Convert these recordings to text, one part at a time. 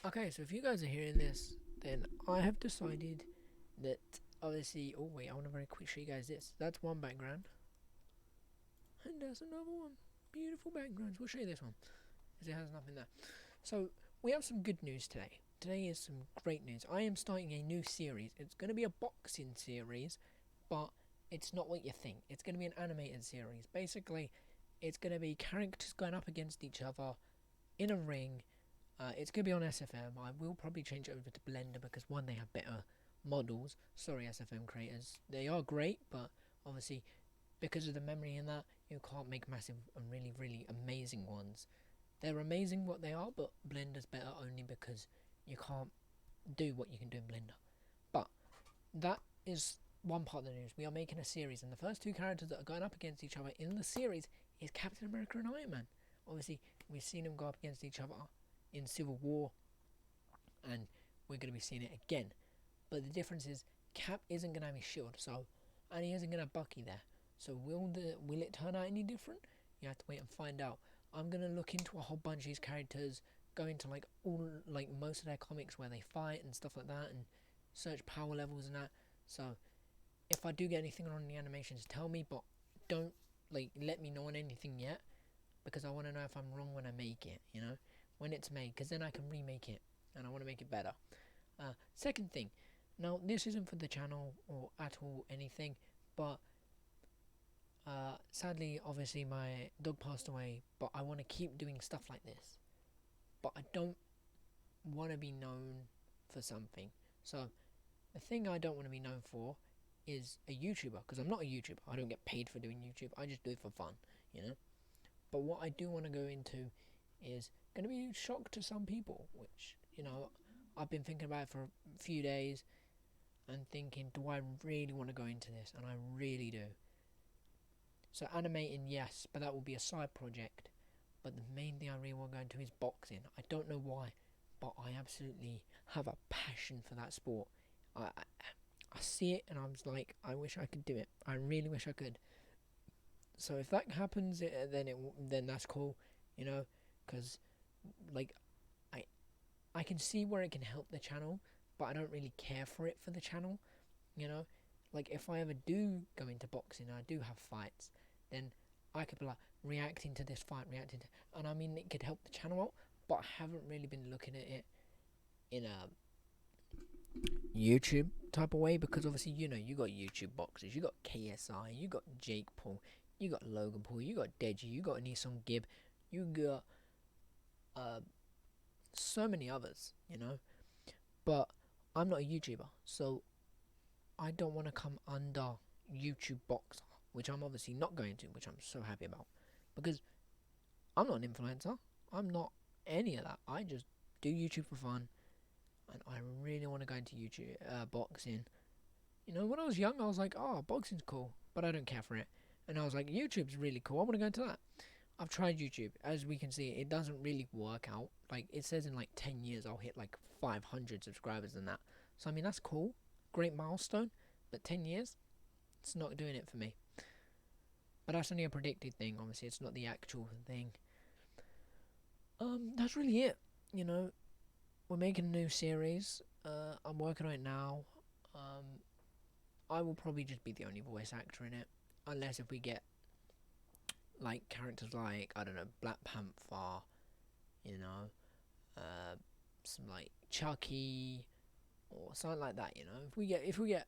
Okay, so if you guys are hearing this, then I have decided that obviously. Oh wait, I want to very quick show you guys this. That's one background, and there's another one. Beautiful backgrounds. We'll show you this one, as it has nothing there. So we have some good news today. Today is some great news. I am starting a new series. It's going to be a boxing series, but it's not what you think. It's going to be an animated series. Basically, it's going to be characters going up against each other in a ring. It's going to be on SFM. I will probably change it over to Blender because one, they have better models. Sorry, SFM creators. They are great, but obviously, because of the memory in that, you can't make massive and really, really amazing ones. They're amazing what they are, but Blender's better only because you can't do what you can do in Blender. But that is one part of the news. We are making a series, and the first two characters that are going up against each other in the series is Captain America and Iron Man. Obviously, we've seen them go up against each other in Civil War, and we're going to be seeing it again. But the difference is, Cap isn't going to have his shield, so and he isn't going to have Bucky there. So will it turn out any different? You have to wait and find out. I'm going to look into a whole bunch of these characters, go into like most of their comics where they fight and stuff like that, and search power levels and that. So if I do get anything on the animations, tell me, but don't let me know on anything yet because I want to know if I'm wrong when I make it. When it's made, because then I can remake it, and I want to make it better. Second thing, now this isn't for the channel or at all anything, but sadly, obviously my dog passed away. But I want to keep doing stuff like this. But I don't want to be known for something. So the thing I don't want to be known for is a YouTuber, because I'm not a YouTuber. I don't get paid for doing YouTube. I just do it for fun, you know. But what I do want to go into is going to be a shock to some people, which I've been thinking about it for a few days and thinking, do I really want to go into this? And I really do. So animating, yes, but that will be a side project. But the main thing I really want to go into is boxing. I don't know why, but I absolutely have a passion for that sport. I see it and I'm just like, I wish I could do it. I really wish I could. So if that happens, then that's cool, you know, because like I I can see where it can help the channel, but I don't really care for it for the channel, you know. Like if I ever do go into boxing and I do have fights, then I could be like reacting to this fight, and I mean it could help the channel out, but I haven't really been looking at it in a YouTube type of way because obviously you got YouTube boxers, you got KSI, you got Jake Paul, you got Logan Paul, you got Deji, you got Nissan Gibb, you got uh so many others, But I'm not a YouTuber, so I don't want to come under YouTube boxer, which I'm obviously not going to, which I'm so happy about, because I'm not an influencer. I'm not any of that. I just do YouTube for fun, and I really want to go into YouTube boxing. When I was young, I was like, oh, boxing's cool, but I don't care for it. And I was like, YouTube's really cool. I want to go into that. I've tried YouTube. As we can see, it doesn't really work out. Like, it says in like 10 years I'll hit like 500 subscribers and that. So, I mean, that's cool. Great milestone. But 10 years, it's not doing it for me. But that's only a predicted thing, obviously. It's not the actual thing. That's really it. You know, we're making a new series. I'm working on it now. Um, I will probably just be the only voice actor in it. Unless if we get like characters like, I don't know, Black Panther, you know, uh, some like Chucky or something like that. If we get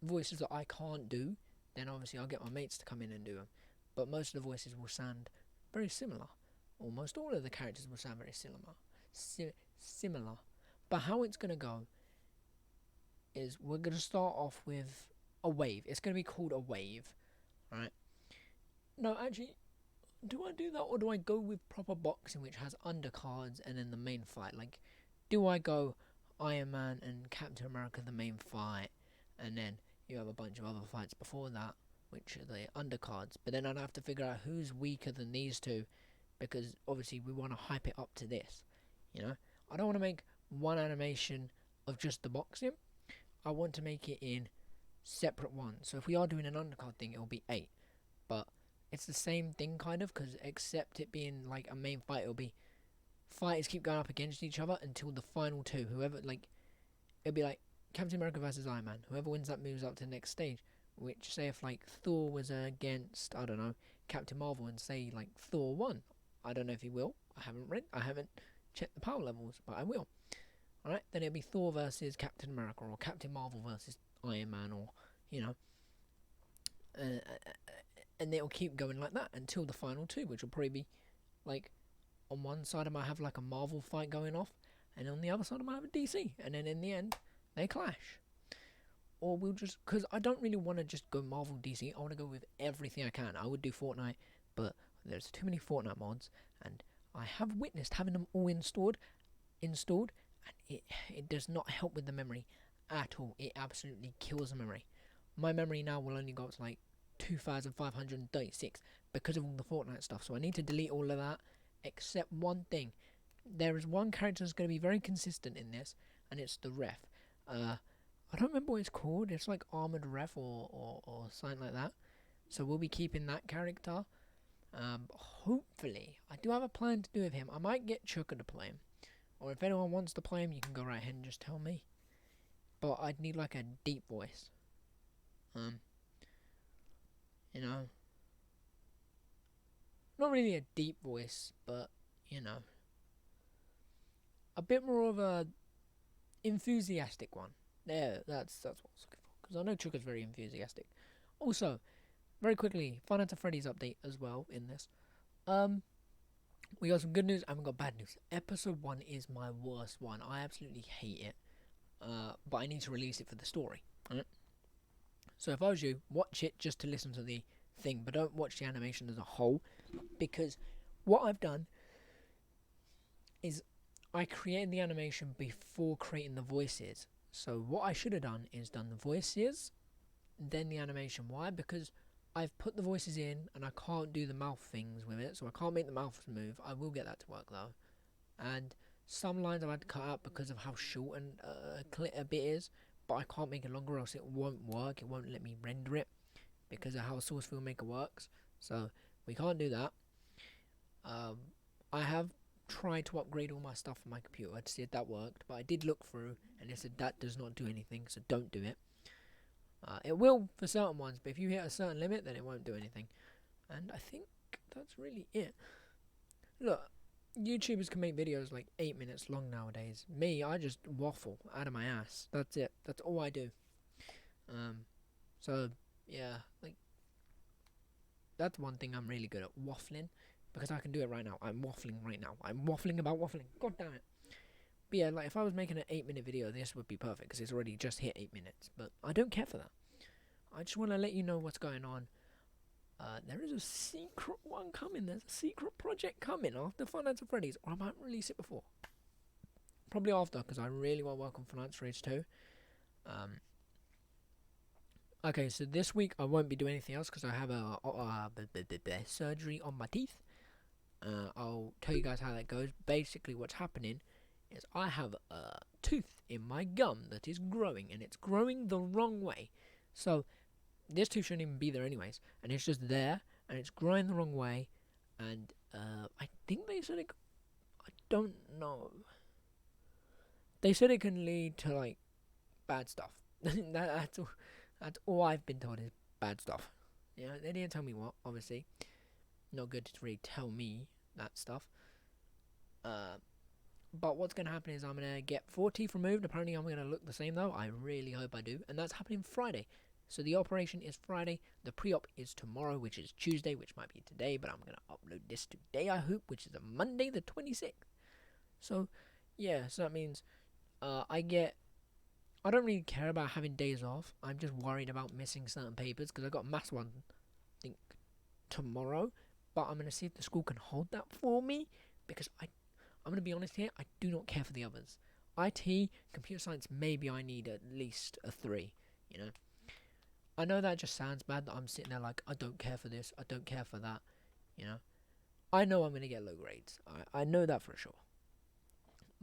voices that I can't do, then obviously I'll get my mates to come in and do them. But most of the voices will sound very similar. Almost all of the characters will sound very similar. But how it's gonna go is we're gonna start off with a wave. It's gonna be called a wave, right? No, actually, do I do that or do I go with proper boxing, which has undercards and then the main fight? Like, do I go Iron Man and Captain America the main fight, and then you have a bunch of other fights before that, which are the undercards? But then I'd have to figure out who's weaker than these two, because obviously we want to hype it up to this. I don't want to make one animation of just the boxing. I want to make it in separate ones. So if we are doing an undercard thing, it'll be 8. But it's the same thing kind of, because except it being like a main fight, it'll be fighters keep going up against each other until the final two. Whoever, like, it'll be like Captain America versus Iron Man. Whoever wins that moves up to the next stage. Which, say if like Thor was against, I don't know, Captain Marvel, and say like Thor won. I don't know if he will. I haven't checked the power levels, but I will. Alright, then it'll be Thor versus Captain America, or Captain Marvel versus Iron Man, or, you know. And it'll keep going like that until the final two, which will probably be like, on one side I might have like a Marvel fight going off, and on the other side I might have a DC, and then in the end they clash. Or we'll just, because I don't really want to just go Marvel DC, I want to go with everything I can. I would do Fortnite, but there's too many Fortnite mods, and I have witnessed having them all installed, and it does not help with the memory at all. It absolutely kills the memory. My memory now will only go up to like 2,536 because of all the Fortnite stuff, so I need to delete all of that, except one thing. There is one character that's going to be very consistent in this, and it's the ref. I don't remember what it's called. It's like Armored Ref or something like that. So we'll be keeping that character. Hopefully. I do have a plan to do with him. I might get Chuka to play him. Or if anyone wants to play him, you can go right ahead and just tell me. But I'd need like a deep voice. You know. Not really a deep voice, but, you know. A bit more of a enthusiastic one. Yeah, that's what I was looking for. Because I know Chuka's very enthusiastic. Also, very quickly, Five Nights at Freddy's update as well in this. We got some good news and we got bad news. Episode 1 is my worst one. I absolutely hate it. But I need to release it for the story. Right? So if I was you, watch it just to listen to the thing. But don't watch the animation as a whole. Because what I've done is I created the animation before creating the voices. So what I should have done is done the voices, then the animation. Why? Because I've put the voices in and I can't do the mouth things with it, so I can't make the mouth move. I will get that to work though. And some lines I've had to cut out because of how short and a bit is, but I can't make it longer or else it won't work. It won't let me render it because of how Source Filmmaker works. So we can't do that. I have tried to upgrade all my stuff on my computer to see if that worked, but I did look through and it said that does not do anything, so don't do it. It will for certain ones, but if you hit a certain limit then it won't do anything. And I think that's really it. Look, YouTubers can make videos like 8 minutes long nowadays. Me, I just waffle out of my ass. That's it. That's all I do. So yeah, like, that's one thing I'm really good at, waffling. Because I can do it right now. I'm waffling right now. I'm waffling about waffling. God damn it. But yeah, like if I was making an 8-minute video, this would be perfect. Because it's already just hit 8 minutes. But I don't care for that. I just want to let you know what's going on. There is a secret one coming. There's a secret project coming after Five Nights at Freddy's. Or I might release it before. Probably after. Because I really want to work on Five Nights at Freddy's 2. Okay, so this week I won't be doing anything else. Because I have a surgery on my teeth. I'll tell you guys how that goes. Basically what's happening is I have a tooth in my gum that is growing, and it's growing the wrong way. So this tooth shouldn't even be there anyways, and it's just there and it's growing the wrong way. And I think they said I don't know, they said it can lead to like bad stuff. that's all I've been told is bad stuff. You know, they didn't tell me what, obviously. Not good to really tell me that stuff. But what's going to happen is I'm going to get 4 teeth removed. Apparently I'm going to look the same though. I really hope I do. And that's happening Friday. So the operation is Friday. The pre-op is tomorrow, which is Tuesday, which might be today. But I'm going to upload this today, I hope, which is a Monday the 26th. So, yeah. So that means I don't really care about having days off. I'm just worried about missing certain papers because I got a maths one, I think, tomorrow. But I'm going to see if the school can hold that for me, because I'm going to be honest here, I do not care for the others. IT, computer science, maybe I need at least a 3, you know. I know that just sounds bad that I'm sitting there like, I don't care for this, I don't care for that, you know. I know I'm going to get low grades. I know that for sure.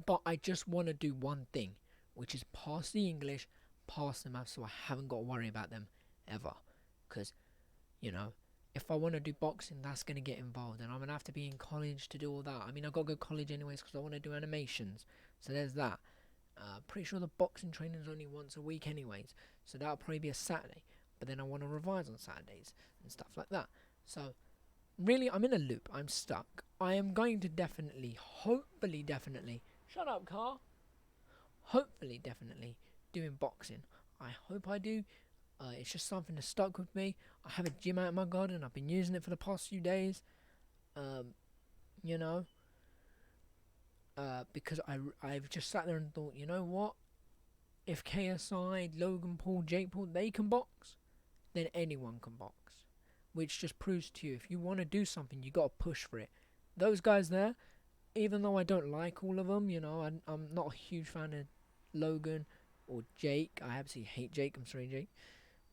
But I just want to do one thing, which is pass the English, pass the maths, so I haven't got to worry about them ever. Because, you know, if I want to do boxing, that's going to get involved, and I'm going to have to be in college to do all that. I mean, I've got to go to college anyways because I want to do animations, so there's that. Pretty sure the boxing training is only once a week anyways, so that'll probably be a Saturday, but then I want to revise on Saturdays and stuff like that. So really, I'm in a loop. I'm stuck. I am going to hopefully definitely, shut up, car. Hopefully definitely doing boxing. I hope I do. It's just something that stuck with me. I have a gym out in my garden. I've been using it for the past few days. Um, you know, because I've just sat there and thought, you know what? If KSI, Logan Paul, Jake Paul, they can box, then anyone can box. Which just proves to you, if you want to do something, you got to push for it. Those guys there, even though I don't like all of them, I'm not a huge fan of Logan or Jake. I absolutely hate Jake. I'm sorry, Jake.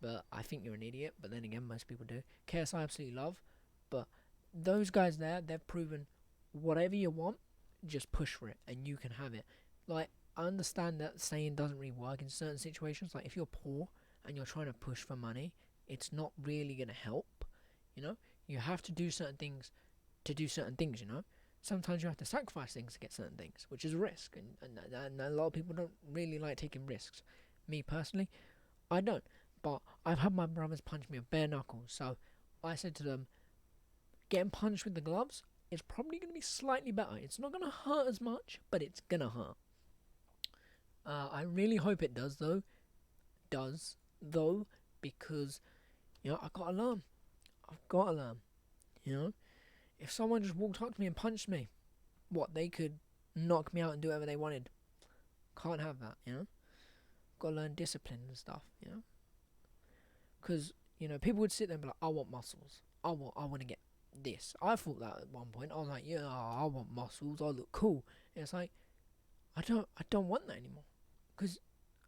But I think you're an idiot. But then again, most people do. KSI I absolutely love. But those guys there, they've proven whatever you want, just push for it and you can have it. Like, I understand that saying doesn't really work in certain situations. Like, if you're poor and you're trying to push for money, it's not really going to help. You have to do certain things to do certain things, Sometimes you have to sacrifice things to get certain things, which is a risk. And a lot of people don't really like taking risks. Me personally, I don't. But I've had my brothers punch me with bare knuckles. So I said to them, getting punched with the gloves is probably going to be slightly better. It's not going to hurt as much, but it's going to hurt. I really hope it does, though. Because, I've got to learn. If someone just walked up to me and punched me, they could knock me out and do whatever they wanted. Can't have that, Got to learn discipline and stuff, Because, people would sit there and be like, I want muscles. I want to get this. I thought that at one point. I was like, yeah, I want muscles. I look cool. And it's like, I don't want that anymore. Because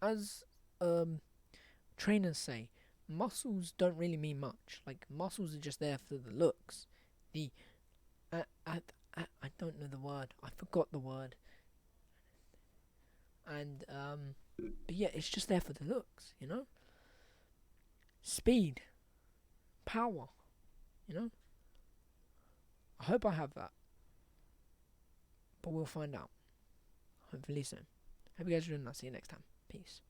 as trainers say, muscles don't really mean much. Like, muscles are just there for the looks. I don't know the word. I forgot the word. And but yeah, it's just there for the looks, Speed, power, I hope I have that, but we'll find out. Hopefully soon. Hope you guys are doing that. See you next time. Peace.